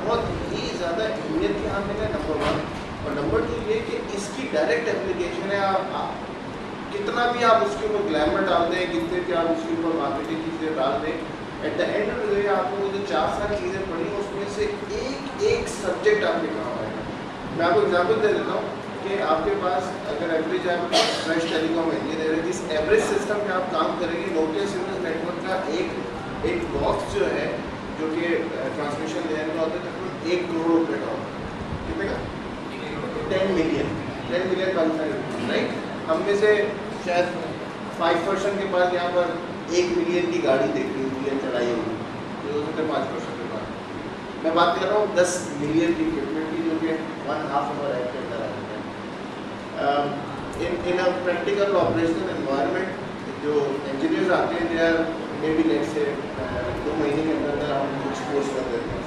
बहुत ही ज़्यादा अहमियत यहाँ मिला, नंबर 1। और नंबर 2 ये कि इसकी डायरेक्ट एप्लीकेशन है। आप कितना भी आप उसके ऊपर ग्लैमर डाल दें, कितने भी आप उसके ऊपर मार्केटिंग की चीज़ें डाल दें, at the end of the day आपको जो 4 चीज़ें पढ़ी उसमें से एक सब्जेक्ट आपके काम आएगा। मैं आपको एग्जाम्पल दे देता हूँ कि आपके पास अगर एवरेज आप फ्रेश टेलीकॉम इंजीनियर है, जिस एवरेज सिस्टम में आप काम करेंगे, नोकिया सिमरन नेटवर्क का एक बॉक्स जो है जो कि ट्रांसमिशन लेयर में होता है तकरीबन 1 करोड़ रुपये का होता है। कितने का? 10 मिलियन क्वालिफाइड, राइट। हम में से शायद 5% के बाद यहाँ पर 1 मिलियन की गाड़ी देखी हुई है, चलाई हुई, जो हो सकता है 5% के बाद। मैं बात कर रहा हूँ 10 मिलियन की इक्विपमेंट की, जो कि 1/2 ऑफ आवर एक्ट के अंदर आते हैं। In a practical operational environment जो इंजीनियर्स आते हैं, they are maybe let's say 2 महीने के अंदर हम कुछ कोर्स कर देते हैं।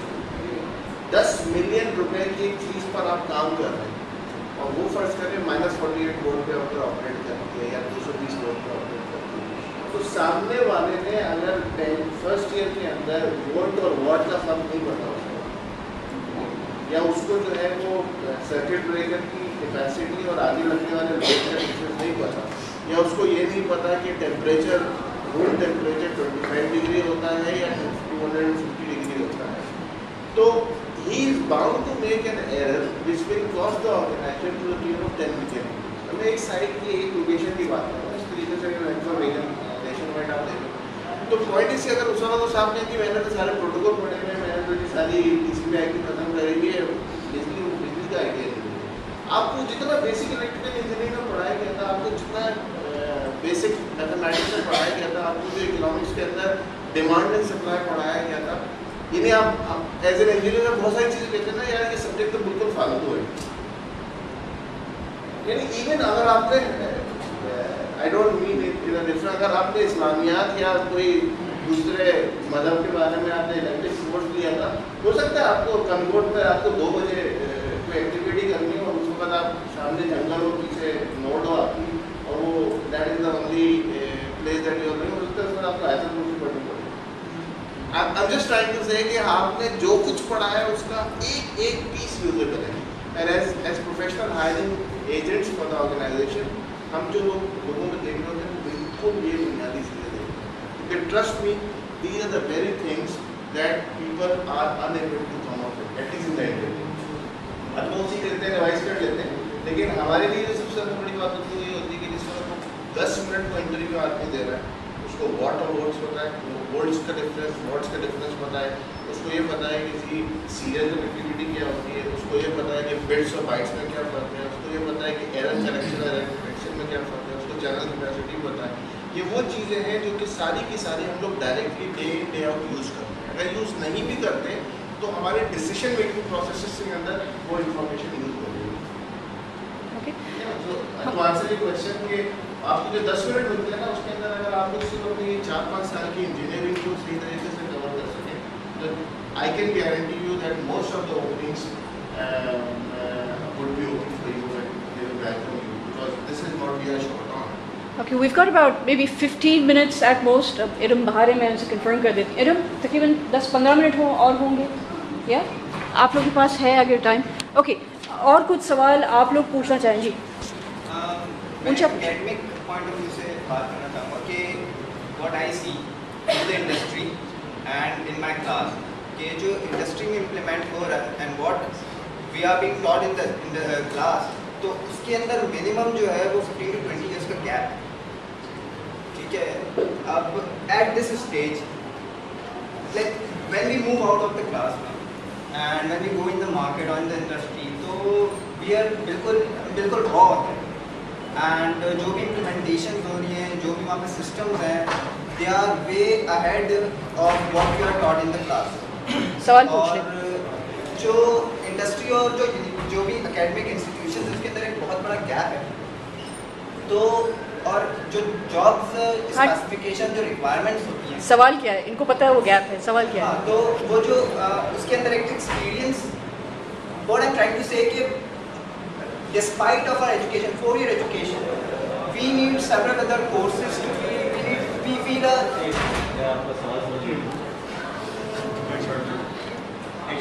10 मिलियन रुपए की एक चीज़ पर आप काम कर रहे हैं, और वो फर्ज करें -48 वोल्ट पे ऊपर ऑपरेट करती है या 220 वोल्ट पे ऑपरेट करती है, तो सामने वाले ने अगर फर्स्ट ईयर के अंदर वोल्ट और वॉट का फर्क नहीं पता उसको, या उसको जो है वो सर्किट ब्रेकर की कैपेसिटी और आगे लगने वाले लोड का डिफरेंस नहीं पता, या उसको ये नहीं पता कि टेम्परेचर रूम टेम्परेचर 25 डिग्री होता है या 250 डिग्री होता है, तो he is bound to make an error which will cost the organization to the tune of 10 million। मैं एक साइट की एक लोकेशन की बात कर रहा हूँ, इस तरीके से नेशन वाइड आप देखें तो पॉइंट इससे अगर उस वाला तो साहब ने कि मैंने तो सारे प्रोटोकॉल पढ़े हुए, मैंने तो सारी TCP IP खत्म करेंगे, बिजली का आइडिया नहीं है। आपको जितना बेसिक इलेक्ट्रिकल इंजीनियरिंग में पढ़ाया गया था, आपको जितना बेसिक मैथमेटिक्स में पढ़ाया गया था, आपको जो इकोनॉमिक्स के अंदर डिमांड एंड सप्लाई पढ़ाया गया था, इन्हें आप एज एन इंजीनियर में बहुत सारी चीज़ें कहते हैं ना यार, ये सब्जेक्ट तो बिल्कुल फालतू है। यानी इवन अगर आपने आई डोंट मीन डिफरेंट, अगर आपने इस्लामियात या कोई दूसरे मज़हब के बारे में आपने इलेक्ट्रिक कोर्स लिया था, हो सकता है आपको कनकोड पर आपको 2 बजे कोई एक्टिविटी करनी हो और उस वक्त आप सामने जंगल हो, पीछे नोड हो आपकी, और वो that is the only place that you are going, उस तरह आपको ऐसा कोर्स पढ़नी पड़ेगी। I am just trying to say कि आपने जो कुछ पढ़ा है उसका एक पीस यूजेबल है, and as professional hiring agents for the organization हम जो लोगों में देख रहे होते हैं बिल्कुल ये बुनियादी चीज़ें देख रहे हैं, क्योंकि trust me these are the very things that people are unable to come up with, at least in the interview. अब वो सीख लेते हैं, रिवाइज कर लेते हैं, लेकिन हमारे लिए जो सबसे बड़ी बात होती है ये होती है कि जिस वक्त 10 मिनट को इंटरव्यू आदमी दे रहा है, उसको वॉट और वोल्ट्स पता है, वोल्ट्स का डिफरेंस वॉट्स का डिफरेंस पता है, उसको ये पता है कि सीरियल कनेक्टिविटी क्या होती है, उसको ये पता है कि बिट्स और बाइट्स में क्या फ़र्क है, उसको ये पता है कि एरर कनेक्शन और एरर डिटेक्शन में क्या फ़र्क है, उसको चैनल कैपेसिटी पता है। ये वो चीज़ें हैं जो कि सारी की सारी हम लोग directly day in day out use करते हैं। अगर यूज़ नहीं भी करते तो हमारे डिसीजन मेकिंग प्रोसेस के अंदर वो इन्फॉर्मेशन यूज़ हो रही है। तो आंसर ये क्वेश्चन कि आपको जो 10 मिनट मिलते हैं ना, उसके अंदर अगर आप लोग सिर्फ अपनी 4-5 साल की इंजीनियरिंग को सही तरीके से कवर कर सकें, तो I can guarantee you that most of the openings would be open for you and back from you, because this is what we are short on. Okay, we've got about maybe 15 minutes at most. अब इरम बाहर है, मैं उनसे confirm कर देती हूँ। इरम तकरीबन 10-15 minute और होंगे या आप लोगों के पास है अगर टाइम? ओके, और कुछ सवाल आप लोग पूछना चाहें जी? मैं एकेडमिक पॉइंट ऑफ व्यू से बात करना चाहूँगा कि what I see in the industry and in my class, कि जो इंडस्ट्री में इम्प्लीमेंट हो रहा है and what we are being taught in the class, तो उसके अंदर मिनिमम जो है वो 15 to 20 ईयर्स का गैप है। ठीक है, अब at this stage like when we move out of the class and when we go in the market और इन द इंडस्ट्री, तो वी आर बिल्कुल रॉ होते हैं, एंड जो भी इम्प्लीमेंटेशन हो रही हैं, जो भी वहाँ पे सिस्टम्स हैं, they are way ahead of what we are taught in the class. सवाल पूछ लें। और जो इंडस्ट्री और जो भी एकेडमिक इंस्टीट्यूशन उसके अंदर एक बहुत बड़ा गैप है, तो और जो जॉब्स स्पेसिफिकेशन जो रिक्वायरमेंट्स होती हैं, सवाल क्या है? इनको पता है वो गैप है, सवाल क्या है? तो वो जो उसके अंदर एक experience, what I am trying to say कि despite of our education, 4-year education, we need several other courses to we feel a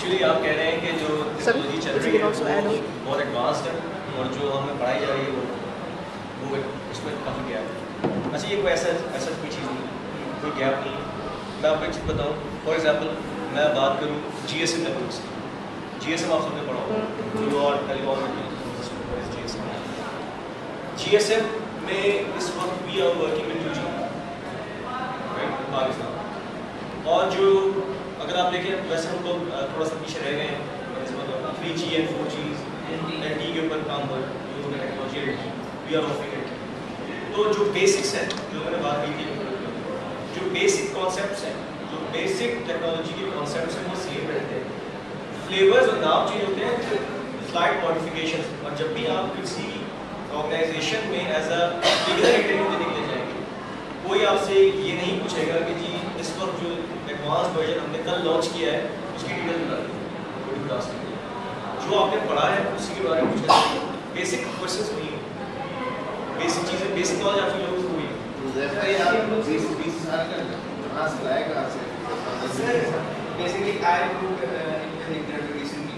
actually आप कह रहे हैं कि जो टेक्नोलॉजी चल रही है वो बहुत एडवांस्ड है और जो हमें पढ़ाई जा रही है वो उसमें काफ़ी गैप है। अच्छा ये कोई ऐसा कोई चीज़ नहीं, कोई गैप नहीं है। मैं आपको एक चीज़ बताऊँ, फॉर एग्जांपल मैं बात करूँ GSM नेटवर्क्स की। GSM आप सबने पढ़ा होगा, जो और टेलीकॉम GSM में इस वक्त we are working with 2G Pakistan, और जो अगर आप देखें वैसे हम लोग थोड़ा सा पीछे रह गए हैं 3G एंड 4G LTE के ऊपर काम हो जो technology we are offering it. तो जो बेसिक्स हैं जो मैंने बात की थी, जो बेसिक कॉन्सेप्ट्स हैं, जो बेसिक टेक्नोलॉजी के कॉन्सेप्ट्स हैं वो सेम रहते हैं। फ्लेवर्स और नाम चेंज होते हैं, स्लाइड मॉडिफिकेशन। और जब भी आप किसी ऑर्गेनाइजेशन में एज अ बिगिनर इंटरव्यू देने के लिए जाएंगे, कोई आपसे ये नहीं पूछेगा कि जी इस वक्त जो एडवांस वर्जन हमने कल लॉन्च किया है उसकी डिटेल बता दें। जो आपने पढ़ा है उसी के बारे में पूछा जाएगा। बेसिक क्वेश्चंस वही है, बेसिक चीज़ें, बेसिक नॉलेज आपकी लोगों को वही है। 20 साल का कहाँ से लाए, कहाँ से? Basically, I took an interview recently,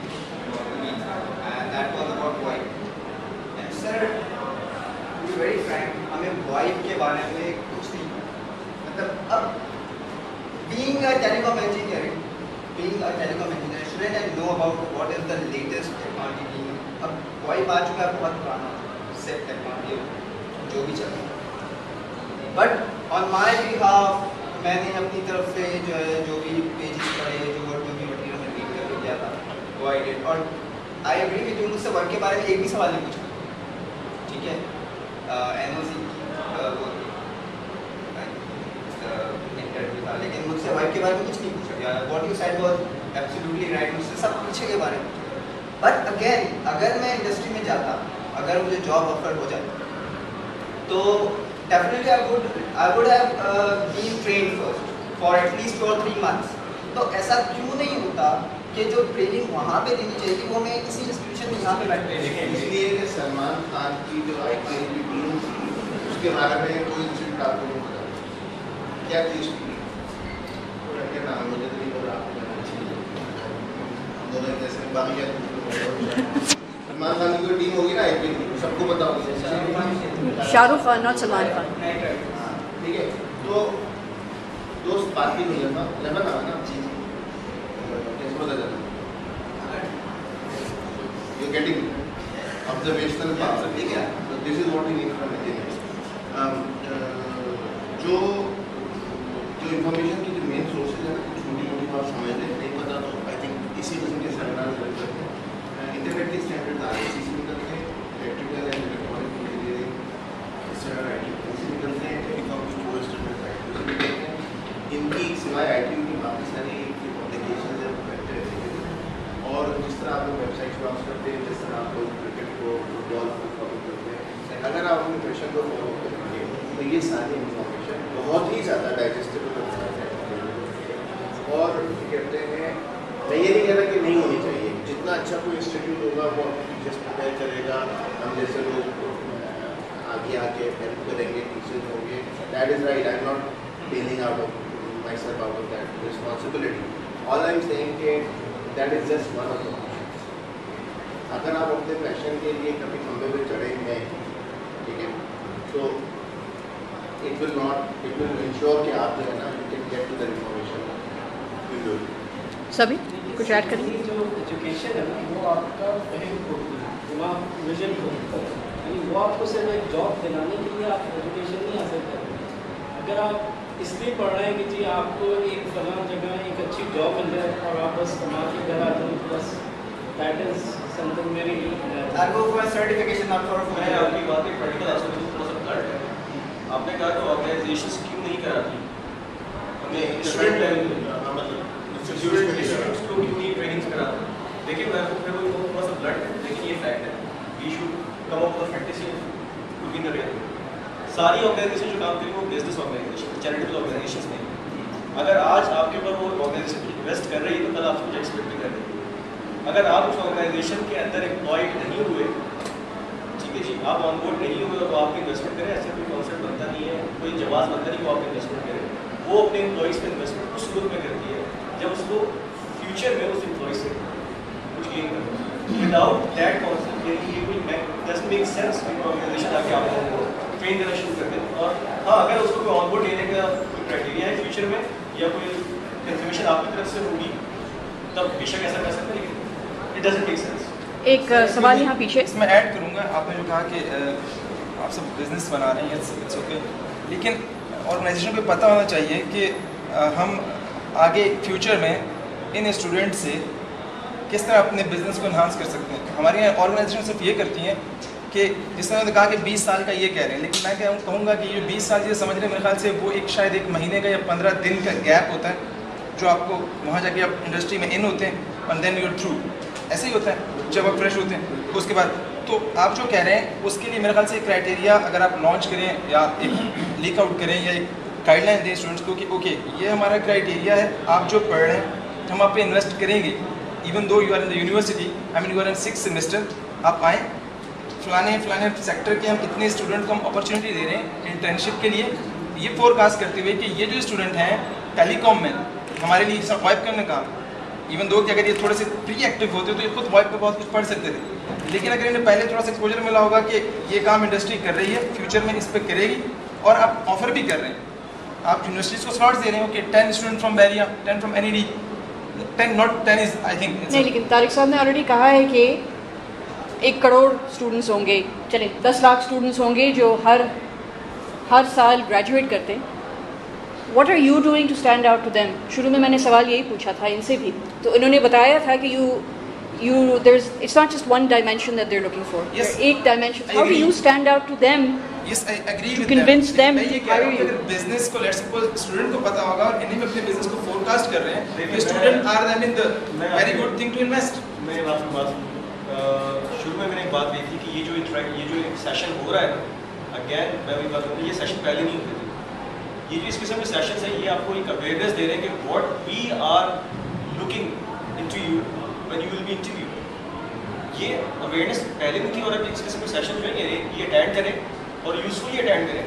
and that was about VoIP. And sir, to be very frank, हमें VoIP के बारे में कुछ नहीं, मतलब अब being a telecom engineer, shouldn't I know about what is the latest technology being? अब VoIP आ चुका है बहुत पुराना, SIP टेक्नोलॉजी जो भी चल रहा है। But on my behalf, मैंने अपनी तरफ से जो भी पेजेस पढ़े, जो भी मटेरियल में रीड करके किया था वो आई डिड। और आई एग्री विद यू, मुझसे वर्क के बारे में एक भी सवाल नहीं पूछा, ठीक है? NOC वो इंटरव्यू था, लेकिन मुझसे वर्क के बारे में कुछ नहीं पूछा गया। What you said was absolutely right, मुझसे सब पीछे के बारे में पूछा। बट अगेन, अगर मैं इंडस्ट्री में जाता, अगर मुझे जॉब ऑफर हो जाता, तो definitely I would have been trained first for at least 2 or 3 months. तो ऐसा क्यों नहीं होता कि जो ट्रेनिंग वहाँ पे देनी चाहिए वो मैं किसी इंस्टीट्यूशन में यहाँ पे बैठे देखें? इसलिए कि सलमान खान की जो IPL की टीम थी उसके बारे में कोई इंसिडेंट आपको नहीं पता, क्या चीज़ थी? क्या नाम, मुझे तो नहीं पता। हम दोनों जैसे बाकी सलमान खान की कोई टीम होगी ना IPL की, सबको पता होगी। शाहरुख खान, नॉट सलमान खान। ठीक है, तो दोस्त बात भी नहीं करना, लेमन आना ना चीज़ कैसे पता चला? यू गेटिंग ऑब्जर्वेशनल पावर, ठीक है? तो this is what we need from engineer. जो इंफॉर्मेशन की जो मेन सोर्सेज है, छोटी मोटी बात समझ लें, नहीं पता तो आई थिंक इसी किस्म के सेमिनार करते हैं। इंटरनेट के स्टैंडर्ड आ रहे हैं, इसी निकलते हैं, electrical and electronic engineering standard IT इसी निकलते हैं, टेलीकॉम की जो स्टैंडर्ड IT इसी निकलते हैं। इनकी सिवाय ITU की बाकी सारी एप्लीकेशन है वो बेहतर है। और जिस तरह आप लोग वेबसाइट ब्राउज करते हैं, जिस तरह आप लोग क्रिकेट को, फुटबॉल को फॉलो करते हैं, अगर आप अपने पैशन को फॉलो करेंगे तो ये सारी इंफॉर्मेशन बहुत ही ज़्यादा डाइजेस्टेबल हो जाता है। और कहते हैं, मैं ये नहीं कह रहा कि नहीं होनी चाहिए, जितना अच्छा कोई इंस्टीट्यूट होगा वो आपको टीचर्स प्रिपेयर करेगा, हम जैसे लोग आगे आके हेल्प करेंगे, टीचर्स होंगे, that is right. I am not bailing out of myself out of that responsibility. All I am saying कि that is just one of the options. अगर आप अपने पैशन के लिए कभी खंबे पे चढ़े हैं, ठीक है, तो इट विल इंश्योर कि आप जो है ना you can get to the information you do. सभी कुछ ऐड करेंगे? जो एजुकेशन है ना वो आपका फहम खोलती है, दिमाग विजन खोलता है, यानी वो आपको सिर्फ एक जॉब दिलाने के लिए आप एजुकेशन नहीं हासिल कर रहे। अगर आप इसलिए पढ़ रहे हैं कि जी आपको एक फलां जगह एक अच्छी जॉब मिल जाए और आप बस कमा के घर आ जाए, बस that is something very certification मैं आपकी बात एक प्रैक्टिकल एस्पेक्ट में थोड़ा सा फ्लर्ट है। आपने कहा कि ऑर्गेनाइजेशंस क्यों नहीं कराती हमें स्टूडेंट लेवल, मतलब इंस्टीट्यूट्स को क्यों नहीं ट्रेनिंग्स कराते? देखिए मैं आपको फिर वो थोड़ा सा फ्लर्ट है, लेकिन ये फैक्ट है। We should come up with fantasy to be the real. सारी ऑर्गेनाइजेशन जो काम करेंगे वो बिजनेस ऑर्गेनाइजेशन, चैरिटेबल ऑर्गेनाइजेशंस नहीं। अगर आज आपके ऊपर वो ऑर्गेनाइजेशन इन्वेस्ट कर रही है तो कल आपसे कुछ एक्सपेक्ट भी कर रही है। अगर आप उस ऑर्गेनाइजेशन के अंदर एम्प्लॉयड नहीं हुए, ठीक है जी, आप ऑनबोर्ड नहीं हुए तो आपकी इन्वेस्टमेंट करें, ऐसा कोई कॉन्सेप्ट बनता नहीं है, कोई जवाब बनता नहीं कि वो आप इन्वेस्टमेंट करें। वो अपने एम्प्लॉइज़ पर इन्वेस्टमेंट उस ग्रुप में करती है जब उसको फ्यूचर में उस एम्प्लॉय से कुछ गेन करना। Without that concept doesn't make sense कि ऑर्गेनाइजेशन आके आपको ट्रेन करना शुरू कर दे। और हाँ, अगर उसको कोई ऑनबोर्ड लेने का कोई क्राइटेरिया है फ्यूचर में या कोई कंफर्मेशन आपकी तरफ से होगी तब बेशक ऐसा कर सकते हैं, लेकिन इट डजंट मेक सेंस। एक सवाल यहाँ पीछे इसमें ऐड करूँगा, आपने जो कहा कि आप सब बिजनेस बना रहे हैं, इट्स ओके, लेकिन ऑर्गेनाइजेशन को पता होना चाहिए कि हम आगे फ्यूचर में इन स्टूडेंट से किस तरह अपने बिजनेस को इन्हांस कर सकते हैं। हमारे यहाँ ऑर्गेनाइजेशन सिर्फ ये करती हैं कि जिस तरह कहा कि 20 साल का ये कह रहे हैं, लेकिन मैं कहूँगा कि ये 20 साल ये समझ रहे हैं, मेरे ख्याल से वो एक शायद 1 महीने का या 15 दिन का गैप होता है जो आपको वहाँ जाके आप इंडस्ट्री में इन होते हैं और देन यूर थ्रू। ऐसे ही होता है जब आप फ्रेश होते हैं उसके बाद। तो आप जो कह रहे हैं उसके लिए मेरे ख्याल से क्राइटेरिया अगर आप लॉन्च करें या एक लीक आउट करें या एक गाइडलाइन दें स्टूडेंट्स को कि ओके ये हमारा क्राइटेरिया है, आप जो पढ़ रहे हैं हम आप पे इन्वेस्ट करेंगे, even though you are in the university, I mean you are in 6th semester, आप आएँ फलाने सेक्टर के हम इतने स्टूडेंट को हम अपॉर्चुनिटी दे रहे हैं इंटर्नशिप के लिए, ये फोरकास्ट करते हुए कि ये जो स्टूडेंट हैं टेलीकॉम में हमारे लिए सब वाइप करने का, इवन दो कि अगर ये थोड़े से प्री एक्टिव होते तो ये खुद वाइप पे बहुत कुछ पढ़ सकते थे, लेकिन अगर इन्हें पहले थोड़ा सा एक्सपोजर मिला होगा कि ये काम इंडस्ट्री कर रही है, फ्यूचर में इस पर करेगी और आप ऑफर भी कर रहे हैं, आप यूनिवर्सिटीज़ को स्लॉट्स दे रहे हो कि 10 student from Bahria, 10 from NED, 10 not 10 is I think नहीं, लेकिन तारिक साहब ने ऑलरेडी कहा है कि 1 करोड़ स्टूडेंट्स होंगे, चले 10 लाख स्टूडेंट्स होंगे जो हर साल ग्रेजुएट करते हैं। What are you doing to stand out to them? शुरू में मैंने सवाल यही पूछा था इनसे भी, तो इन्होंने बताया था कि it's not just one dimension that they're looking for. Yes, there are 8 dimensions. I How do agree. you stand out to them? Yes, I agree To with convince them मैं ये to कह रहा hire हूँ you. अगर business को let's suppose student को पता होगा और इन्हीं में अपने बिजनेस को फोरकास्ट कर रहे हैं, तो student are then in the very good thing to invest. मैं आपकी बात शुरू में मैंने एक बात कही थी कि ये जो एक सेशन हो रहा है, अगेन मैं वही बात करूँ, ये सेशन पहले नहीं होते थे। ये जो इस किस्म के सेशंस हैं ये आपको एक अवेयरनेस दे रहे हैं कि what we are looking into you when you will be interview. ये अवेयरनेस पहले नहीं थी और अब इस किस्म के सेशन जो है ये अटेंड करें और यूजफुली अटेंड करें।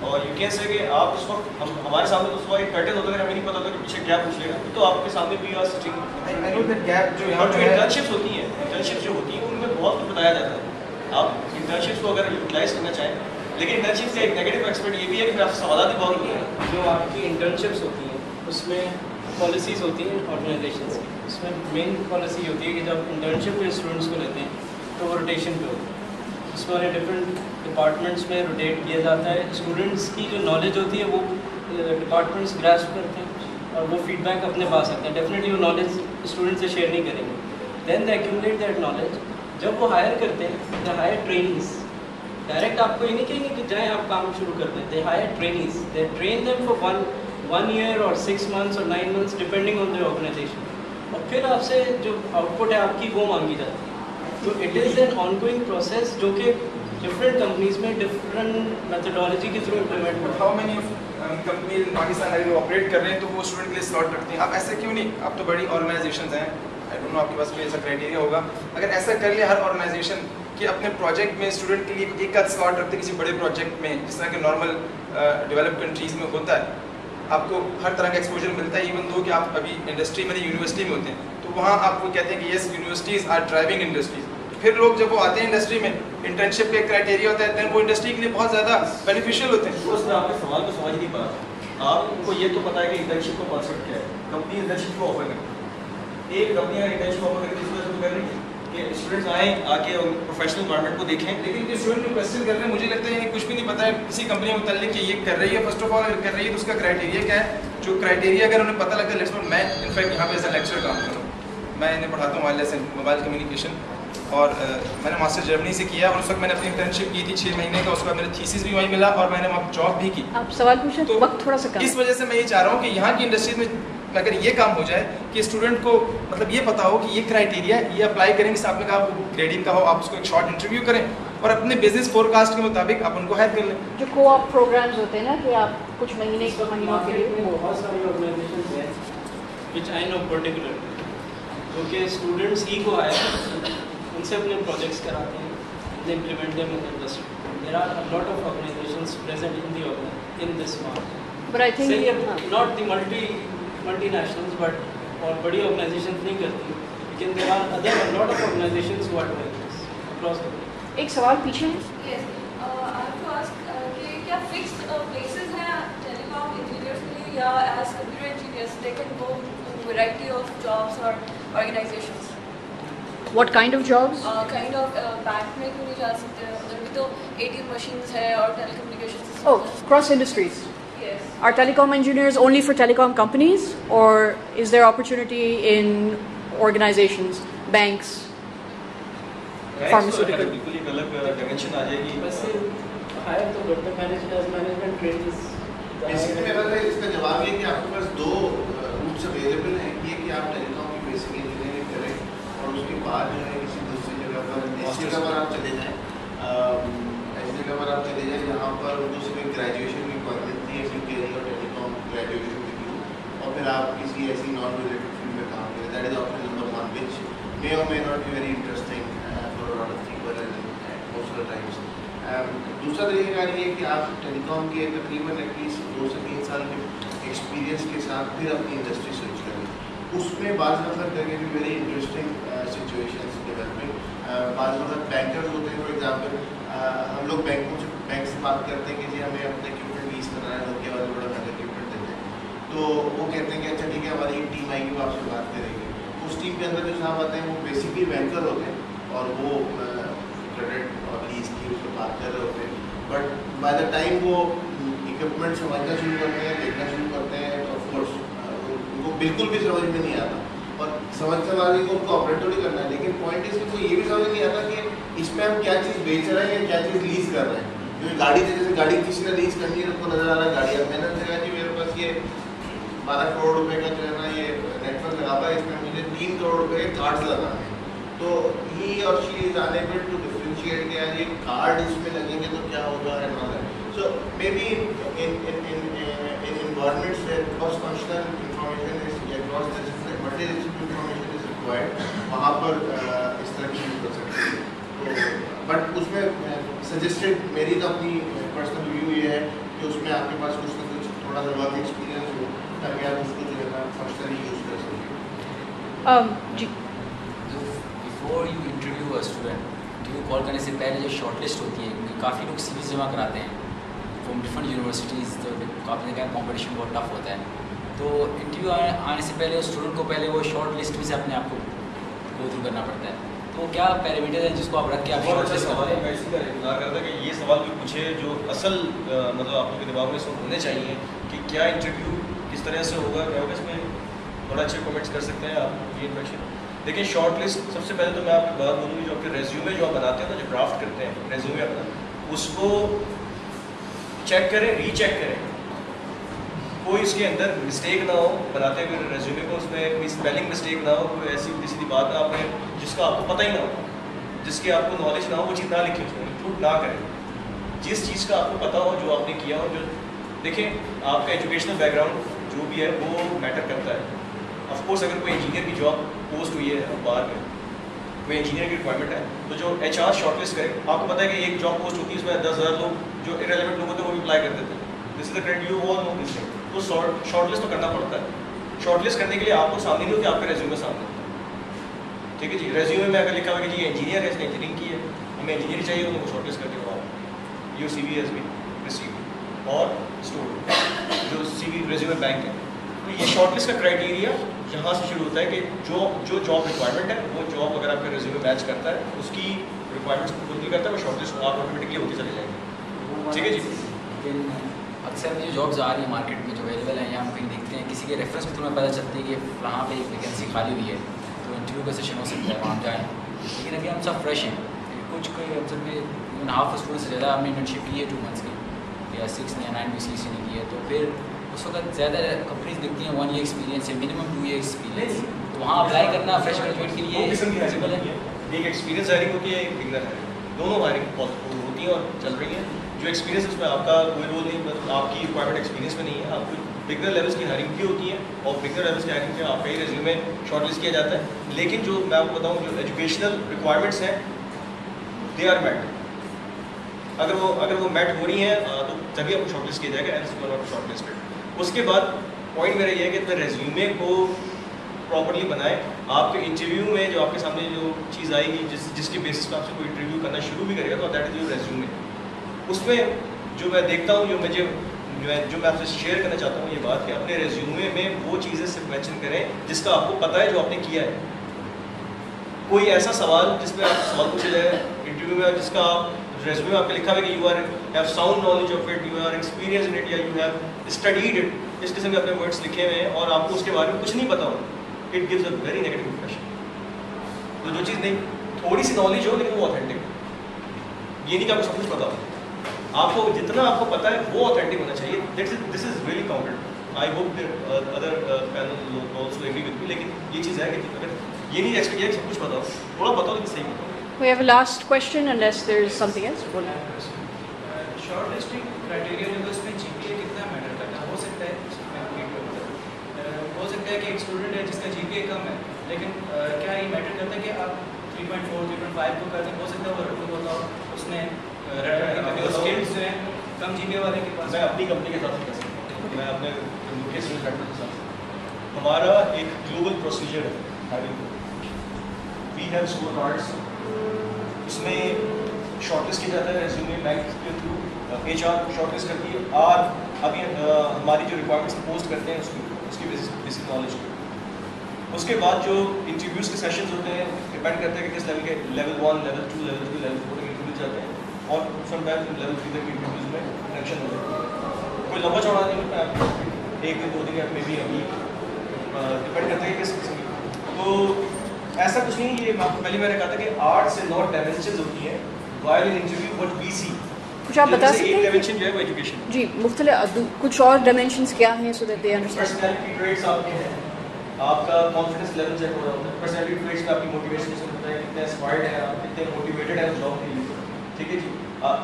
और यू कैन से कि आप उस वक्त हमारे सामने तो उस वक्त एक कर्टन होता है, हमें नहीं पता होता कि पीछे क्या पूछेगा, तो आपके सामने भी are sitting. I know that gap जो यहाँ और जो पे है, इंटर्नशिप्स होती हैं, इंटर्नशिप्स जो होती हैं उनमें बहुत कुछ बताया जाता है। आप इंटर्नशिप्स को अगर यूटिलाइज करना चाहें, लेकिन इंटर्नशिप का एक नेगेटिव एस्पेक्ट ये भी है कि आपसे सवाल भी बहुत होते हैं। जो आपकी इंटर्नशिप्स होती हैं उसमें पॉलिसीज़ होती हैं ऑर्गेनाइजेशंस की, उसमें मेन पॉलिसी होती है कि जब इंटर्नशिप के स्टूडेंट्स को लेते हैं तो वो रोटेशन पे होते हैं, उसमें उन्हें डिफरेंट डिपार्टमेंट्स में रोटेट किया जाता है। स्टूडेंट्स की जो नॉलेज होती है वो डिपार्टमेंट्स ग्रास्प करते हैं और वो फीडबैक अपने पास रखते हैं, डेफिनेटली वो नॉलेज स्टूडेंट से शेयर नहीं करेंगे। Then they accumulate that knowledge. जब वो हायर करते हैं दे हायर ट्रेनिंग्स, डायरेक्ट आपको ये नहीं कहेंगे कि जाएँ आप काम शुरू कर दें, they hire trainings, they train them for one year और 6 months और 9 months depending on the organisation, और फिर आपसे जो आउटपुट है आपकी वो मांगी जाती है। तो it is an ongoing process जो कि डिफरेंट कंपनीज में डिफरेंट मेथडोलॉजी के थ्रू इम्प्लीमेंट होता है। हाउ मेनी कंपनी पाकिस्तान में ऑपरेट कर रहे हैं तो वो स्टूडेंट के लिए स्लॉट रखते हैं, आप ऐसे क्यों नहीं? आप तो बड़ी ऑर्गेनाइजेशंस हैं, आई डोंट नो आपके पास कोई ऐसा क्राइटेरिया होगा, अगर ऐसा कर लिया हर ऑर्गेनाइजेशन कि अपने प्रोजेक्ट में स्टूडेंट के लिए एक आध स्लॉट रखते किसी बड़े प्रोजेक्ट में, जिस तरह के नॉर्मल डेवलप कंट्रीज़ में होता है, आपको हर तरह का एक्सपोजर मिलता है, इवन दो कि आप अभी इंडस्ट्री में नहीं यूनिवर्सिटी में होते हैं, तो वहाँ आपको कहते हैं कि yes universities are driving industries. फिर लोग जब वो आते हैं इंडस्ट्री में, इंटर्नशिप का एक क्राइटेरिया होता है, वो इंडस्ट्री के लिए बहुत ज़्यादा बेनिफिशियल होते हैं। उसमें आपके सवाल को समझ नहीं पा रहा। आपको ये तो पता है कि इंटर्नशिप का कॉन्सेप्ट क्या है, कंपनी इंटर्नशिप को ऑफर करती है, एक कंपनी अगर इंटर्नशिप ऑफर करती है इसको तो कर रही है कि स्टूडेंट्स आए आके प्रोफेशनल एनवायरनमेंट को देखें। लेकिन जो स्टूडेंट क्वेश्चन कर रहे हैं, मुझे लगता है कुछ भी नहीं पता है किसी कंपनी में मुतल्लिक कि ये कर रही है, फर्स्ट ऑफ ऑल अगर कर रही है तो उसका क्राइटेरिया क्या है, जो क्राइटेरिया अगर उन्हें पता लगता है। लेट्स मैं इनफैक्ट यहाँ पे एज अ लेक्चर काम करता हूँ, मैं इन्हें पढ़ाता हूँ वायरलेस एंड मोबाइल कम्युनिकेशन, और मैंने मास्टर जर्मनी से किया और उस वक्त मैंने अपनी इंटर्नशिप की थी 6 महीने का, उसके बाद मेरा थीसिस भी वहीं मिला और मैंने वहाँ जॉब भी की। आप सवाल पूछें तो वक्त थोड़ा सा कम। इस वजह से मैं ये चाह रहा हूँ कि यहाँ की इंडस्ट्रीज में अगर ये काम हो जाए कि स्टूडेंट को मतलब ये पता हो कि ये क्राइटेरिया ये अप्लाई करेंगे, जैसे आपने कहा वो ग्रेडिंग का हो, आप उसको एक शॉर्ट इंटरव्यू करें और अपने बिजनेस फोरकास्ट के मुताबिक आप उनको हायर कर लें। जो को-ऑप प्रोग्राम्स होते हैं ना कि आप कुछ महीने के लिए बहुत सारी ऑर्गेनाइजेशंस हैं विच आई नो पर्टिकुलर, जो कि स्टूडेंट्स ही को आए उनसे अपने प्रोजेक्ट्स कराते हैं, they implement them in industry. There are a lot of organizations present in this market, but I think not the multinationals but और बड़ी ऑर्गेनाइजेशन नहीं करती, लेकिन there are other lot of organizations who are doing this across the world. एक सवाल पीछे है। Yes, I have to ask कि क्या fixed places हैं telecom engineers के लिए, या as computer engineers they can go to variety of jobs or organizations? What kind of jobs? Kind of bank में क्यों नहीं जा सकते? उधर भी तो ATM machines है और telecommunication systems Oh, हैं। cross industries. Yes. Are telecom engineers only for telecom companies, or is there opportunity in organizations, banks, pharmaceutical? बिल्कुल एक अलग डायमेंशन आ जाएगी। वैसे हायर तो करते मैनेजमेंट ट्रेड बेसिकली मेरा तो इसका जवाब ये कि आपके पास दो रूट्स अवेलेबल हैं। ये कि आप टेलीकॉम की बेसिक इंजीनियरिंग करें और उसके बाद जो है किसी दूसरी जगह पर ऐसी जगह पर आप चले जाएँ, ऐसी जगह पर आप चले जाएँ जहाँ पर उनको सिर्फ ग्रेजुएशन की रिक्वायरमेंट नहीं है, सिर्फ और टेलीकॉम ग्रेजुएशन की थी, और फिर आप किसी ऐसी नॉन रिलेटेड फील्ड में काम करें। दैट इज ऑप्शन नंबर 1 विच मे और may not be very interesting for a lot of people and most of the times. दूसरा तरीका ये है कि आप टेलीकॉम के तकरीबन एटलीस्ट 2 से 3 साल के एक्सपीरियंस के साथ फिर अपनी इंडस्ट्री स्विच करें। उसमें बाज़ वक्त देखें कि वेरी इंटरेस्टिंग सिचुएशंस डेवलपिंग। बाज़ वक्त बैंकर्स होते हैं, फॉर एग्जांपल हम लोग बैंक से बात करते हैं कि जी हमें अपने इक्विपमेंट लीज करना है, नोकिया वाले बड़ा महंगा इक्विपमेंट देते हैं, तो वो कहते हैं कि अच्छा ठीक है हमारी एक टीम आएगी, वो आपसे बात करेंगे। उस टीम के अंदर जो साहब आते हैं वो बेसिकली बैंकर होते हैं और वो क्रेडिट और लीज की उस पर बात कर रहे होते हैं, बट बाय द टाइम वो इक्विपमेंट समझना शुरू करते हैं, देखना शुरू करते हैं, तो ऑफकोर्स उनको बिल्कुल भी समझ में नहीं आता, और समझने वाले को उनको ऑपरेट थोड़ी करना है, लेकिन पॉइंट इस को ये भी समझ नहीं आता कि इसमें हम क्या चीज़ बेच रहे हैं या क्या चीज़ लीज कर रहे हैं। क्योंकि गाड़ी जैसे गाड़ी किसी ने लीज करनी है, उनको नजर आ रहा है गाड़ी, अब मैंने देखा कि मेरे पास ये 12 करोड़ रुपए का जो है ना ये नेटवर्क लगा हुआ है, इसमें मुझे 3 करोड़ रुपए के कार्ड्स लगाने हैं, तो ही और she is unable to differentiate कि यार ये कार्ड इसमें लगेंगे तो क्या होगा and all that. So maybe in environments where cross functional information is या cross disciplinary multidisciplinary information is required, वहाँ पर इस तरह की चीज़ कर सकते हैं। तो बट उसमें सजेस्टेड मेरी तो अपनी पर्सनल व्यू ये है कि उसमें आपके पास कुछ ना कुछ थोड़ा सा वर्क एक्सपीरियंस हो ताकि आप उसको जो है ना फंक्शनली यूज़ कर सकें। जी, before you interview a student, interview call करने से पहले जो शॉर्टलिस्ट होती है, क्योंकि काफ़ी लोग सीरीज जमा कराते हैं फ्रॉम डिफरेंट यूनिवर्सिटीज़, तो काफ़ी जगह कॉम्पिटिशन बहुत टफ होता है, तो इंटरव्यू आने से पहले स्टूडेंट को पहले वो शॉर्ट लिस्ट में से अपने आप को गो थ्रू करना पड़ता है, तो क्या पैरामीटर है जिसको आप रख के आप शॉर्ट लिस्ट करते हैं? मैं इसी का इंतजार करता कि ये सवाल भी पूछे जो असल मतलब आप लोग के दिमाग में इस वक्त होने चाहिए कि क्या इंटरव्यू किस तरह से होगा, क्या होगा, इसमें थोड़ा अच्छे कमेंट्स कर सकते हैं आप ये इन्फेक्शन। देखिए शॉर्ट लिस्ट, सबसे पहले तो मैं आपकी बात बोलूँगी, जो आपके रेज्यूमे जो आप बनाते हैं ना, जो ड्राफ्ट करते हैं रेज्यूमे अपना, उसको चेक करें, रीचेक करें, कोई इसके अंदर मिस्टेक ना हो बनाते हुए रेज्यूमे को, उसमें कोई स्पेलिंग मिस्टेक ना हो, कोई ऐसी उल्टी सीधी बात आपने जिसका आपको पता ही ना हो, जिसकी आपको नॉलेज ना हो, वो चीज़ ना लिखें, उसमें इंक्लूड ना करें। जिस चीज़ का आपको पता हो, जो आपने किया हो, जो देखें आपका एजुकेशनल बैकग्राउंड जो भी है वो मैटर करता है। ऑफकोर्स अगर कोई इंजीनियर की जॉब पोस्ट हुई है बाहर में, कोई इंजीनियर की रिक्वायरमेंट है, तो जो HR शॉर्टलिस्ट करे, आपको पता है कि एक जॉब पोस्ट होती है, उसमें 10,000 लोग जो इरेलेवेंट लोग होते हैं वो भी अप्लाई कर देते हैं। This is the credit, you all know this thing. तो शॉर्टलिस्ट तो करना पड़ता है। शॉर्टलिस्ट करने के लिए आपको सामने नहीं होती, आपके रेज्यूमे सामने होता है, ठीक है जी। रेज्यूमे में अगर लिखा हुआ कि जी इंजीनियर है, इसने इंजीनियरिंग की है, हमें इंजीनियर चाहिए, उनको शॉर्टलिस्ट करके बताओ you CV has been received और स्टोर्ड, जो CV रेज्यूमे बैंक है। तो ये शॉर्टलिस्ट का क्राइटेरिया यहाँ से शुरू होता है कि जो जॉब रिक्वायरमेंट है, वो जॉब अगर आपका रेज्यूमे मैच करता है, उसकी रिक्वायरमेंट्स को फुलफिल करता है, वो शॉर्टलिस्ट आप ऑटोमेटिकली होती चले जाएंगे, ठीक है जी। लेकिन अक्सर जो जॉब्स आ रही है मार्केट में जो अवेलेबल हैं, या हम कहीं देखते हैं किसी के रेफरेंस के थ्रू में पता चलती है कि वहाँ पे एक वैकेंसी खाली हुई है, तो इंटरव्यू का सेशन हो सकता है, वहाँ जाएँ। लेकिन अभी हम सब फ्रेश हैं, कुछ कोई हम सब में इवन हाफ स्टूडेंट से ज़्यादा हमने इंटर्नशिप की है 2 मंथ्स की, या 6 या 9 वीक्स की की है, तो फिर उस वक्त ज़्यादा कंपनीज देखती हैं 1 ईयर एक्सपीरियंस है, मिनिमम 2 ईयर एक्सपीरियंस, तो वहाँ अप्लाई करना फ्रेश ग्रेजुएट के लिए पॉसिबल है? एक एक्सपीरियंस हायरिंग होती है, एक बिगनर हायरिंग, दोनों हायरिंग होती हैं और चल रही हैं। जो एक्सपीरियंस उसमें आपका कोई रोल नहीं, मतलब आपकी रिक्वायरमेंट एक्सपीरियंस में नहीं है, आपको बिगनर लेवल्स की हायरिंग भी होती है, और बिगनर लेवल्स की हायरिंग में आपका ही रेज्यूमे शॉर्टलिस्ट किया जाता है। लेकिन जो मैं आपको बताऊँ, जो एजुकेशनल रिक्वायरमेंट्स हैं दे आर मेट, अगर वो मेट हो रही हैं तो तभी आपको शॉर्टलिस्ट किया जाएगा, else you are not shortlisted. उसके बाद पॉइंट मेरा ये है कि अपने रेज्यूमे को प्रॉपर्ली बनाएं। आपके इंटरव्यू में जो आपके सामने जो चीज़ आएगी, जिसके बेसिस पर आपसे कोई इंटरव्यू करना शुरू भी करेगा, तो दैट इज़ योर रेज्यूमे। उसमें जो मैं देखता हूँ, जो मैं आपसे शेयर करना चाहता हूँ ये बात, कि अपने रेज्यूमे में वो चीज़ें सिर्फ मेंशन करें जिसका आपको पता है, जो आपने किया है। कोई ऐसा सवाल जिसमें आप सवाल पूछे जाए इंटरव्यू में, जिसका रेज्यूमे में आपके लिखा हुआ है कि you have sound knowledge of it, you are experience in it, या यू हैव स्टडीड इट, इस किस्म के अपने वर्ड्स लिखे हुए हैं और आपको उसके बारे में कुछ नहीं पता हो, it gives a very negative impression. तो जो चीज़ नहीं, थोड़ी सी नॉलेज हो लेकिन वो ऑथेंटिक हो। ये नहीं कि आपको सब कुछ पता हो, आपको जितना आपको पता है वो ऑथेंटिक होना चाहिए। This is really counted. I hope other panel also agree with me. लेकिन ये चीज़ है कि अगर ये नहीं एक्सपेक्ट किया कि सब कुछ पता हो, थोड़ा पता हो लेकिन सही पता हो। We have a last question unless there is something else. Short listing criteria जो है उसमें जीपीए कितना मैटर करता है? हो सकता है कि एक स्टूडेंट है जिसका जीपीए कम है, लेकिन क्या ये मैटर करता है कि आप 3.4 3.5 को कर दें? हो सकता है वो रटू होता हो, उसने स्किल्स जो हैं कम जीपीए वाले के पास। मैं अपनी कंपनी के साथ कर सकता हूँ, मैं अपने मुकेश फैक्टर के साथ, हमारा एक ग्लोबल प्रोसीजर है, वी हैव स्कोर कार्ड्स, उसमें शॉर्टलिस्ट किया जाता है रेज्यूमे बैंक के थ्रू, एचआर शॉर्टलिस्ट करती है, और अभी हमारी जो रिक्वायरमेंट्स पोस्ट करते हैं उसकी बेसिक नॉलेज पे। उसके बाद जो इंटरव्यूज़ के सेशंस होते हैं, डिपेंड करते हैं कि किस लेवल के, लेवल 1, लेवल 2, लेवल 3, लेवल 4 तक इंटरव्यू जाते हैं, और समटाइम्स लेवल 3 तक इंटरव्यूज़ में कनेक्शन होते हैं। कोई लंबा चौड़ा नहीं होता है, एक दिन 2 दिन में भी अभी डिपेंड करता है किस किस्म की। तो ऐसा कुछ नहीं, ये आपको पहले मैंने कहा था कि 8 से 9 डायमेंशंस होती हैं while in interview, what we see. कुछ आप बता सकते हैं? एक डायमेंशन जो है वो एजुकेशन जी, मुख्तलिफ कुछ और डायमेंशंस क्या हैं, so that they understand. Personality traits आपके हैं, आपका कॉन्फिडेंस लेवल चेक हो रहा होता है, पर्सनैलिटी ट्रेट्स में आपकी मोटिवेशन जैसे होता है, कितने इंस्पायर्ड है आप, कितने मोटिवेटेड है उस जॉब के लिए, ठीक है जी।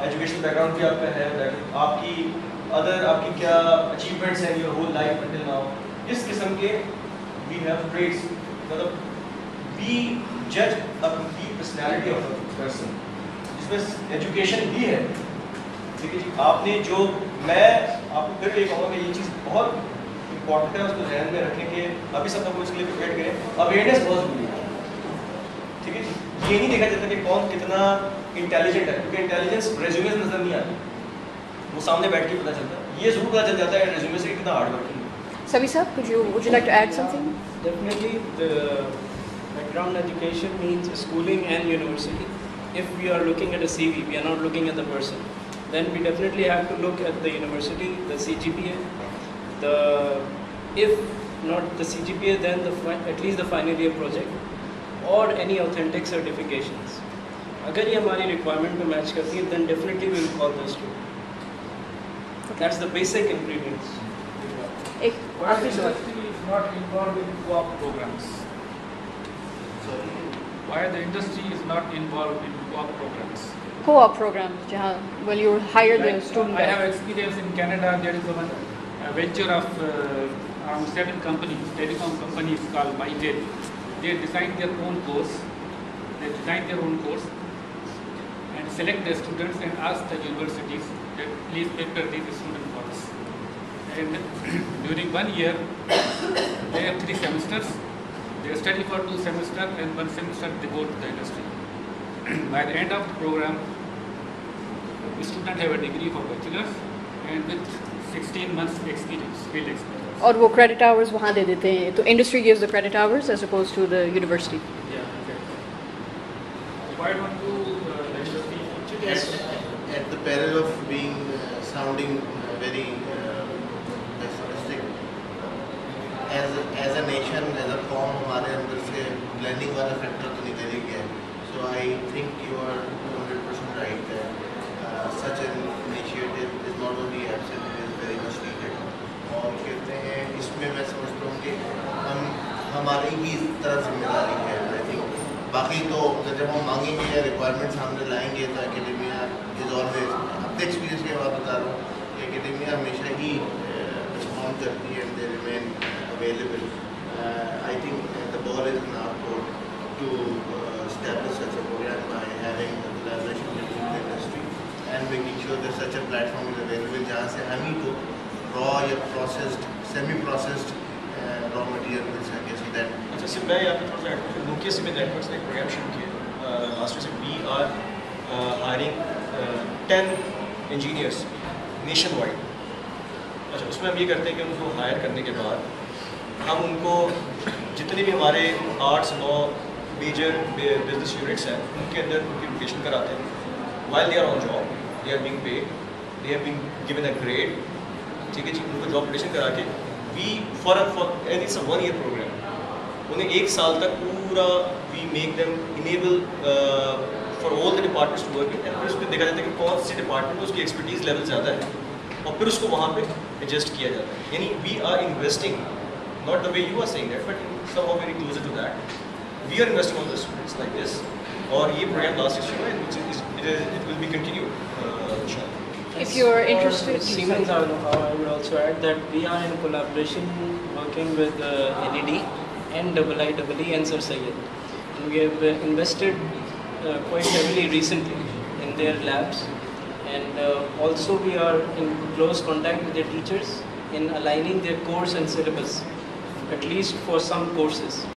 एजुकेशन बैकग्राउंड भी आपका है, आपकी क्या अचीवमेंट्स हैं your whole life until now, इस किस्म के वी हैव ट्रेट्स, मतलब वी जज a complete personality of a person, जिसमें एजुकेशन भी है, ठीक है जी। आपने जो, मैं आपको फिर ये कहूँगा कि ये चीज़ बहुत इंपॉर्टेंट है, उसको ध्यान में रखें कि अभी सब लोग इसके लिए प्रिपेयर करें। अवेयरनेस बहुत जरूरी है, ठीक है जी। ये नहीं देखा जाता कि कौन कितना इंटेलिजेंट है, क्योंकि इंटेलिजेंस रेज्यूमे से नजर नहीं आती, वो सामने बैठ के पता चलता है। ये जरूर पता चल जाता है रेज्यूमे से कितना हार्ड वर्किंग है। Sabi sir, would you like to add something? Definitely, the background education means schooling and university. If we are looking at a CV, we are not looking at the person. Then we definitely have to look at the university, the CGPA. If not the CGPA, then at least the final year project or any authentic certifications. अगर ये हमारी requirement पे match करती है, then definitely we will call those two. That's the basic ingredients. Why the industry is not involved in co-op programs? Why the industry is not involved in co-op programs? Co-op programs, jahan, well, you hire the student. I have experience in Canada. There is a venture of around 7 companies, telecom companies called Mytel. They design their own course. They design their own course and select the students and ask the universities that please prepare this student for us. And during 1 year, they have 3 semesters. They study for 2 semesters, and 1 semester they go to the industry. By the end of the program, the student have a degree for bachelor's and with 16 months experience, field experience. और वो credit hours वहाँ दे देते हैं, तो industry gives the credit hours as opposed to the university. Yeah, okay. Why don't you the industry? At the peril of being sounding very pessimistic, as a nation, as a qawm, हमारे अंदर से blending वाला factor तो निकल ही गया है. So I think you are 100% right that such an initiative is not only absent, it is very much needed. और कहते हैं इसमें मैं समझता हूँ कि हमारी ही तरफ जिम्मेदारी है। आई थिंक बाकी तो जब हम मांगेंगे या रिक्वायरमेंट सामने लाएंगे तो एकेडेमिया इज ऑलवेज, अपने एक्सपीरियंस की बात बता रहा हूँ कि एकेडेमिया हमेशा ही रिस्पॉन्ड करती है, they remain available. I think the ball is in our court to establish such a program by having a collaboration between the industry and making sure that such a platform is available जहाँ से हम ही को raw या processed, semi-processed raw material मिल सके, so that जैसे मैं यहाँ पे थोड़ा सा नोकिया से नेटवर्क्स ने एक प्रोग्राम शुरू किया लास्ट ईयर से. We are hiring 10 engineers nationwide. अच्छा, उसमें हम ये करते हैं कि उनको हायर करने के बाद हम उनको जितने भी हमारे 8-9 मेजर बिजनेस यूनिट्स हैं उनके अंदर उनकी रोटेशन कराते हैं. While they are on job, they are being paid, they have been given a grade. ठीक है जी, उनको जॉब रोटेशन करा के we for and it's a 1 year program. उन्हें 1 साल तक पूरा we make them enable for all the departments to work. And फिर उसमें देखा जाता है कि कौन सी डिपार्टमेंट में उसकी एक्सपर्टीज़ लेवल ज़्यादा है और फिर उसको वहाँ पे एडजस्ट किया जाता है. यानी we are investing, not the way you are saying that, but somehow very closer to that. We are investing on the students like this. और ये प्रोग्राम लास्ट ईयर शुरू है, it will be continue. If you're interested, Siemens, I would also add that we are in collaboration working with NED and IIE and Sir Syed. And we have invested quite heavily recently in their labs, and also we are in close contact with their teachers in aligning their course and syllabus, at least for some courses.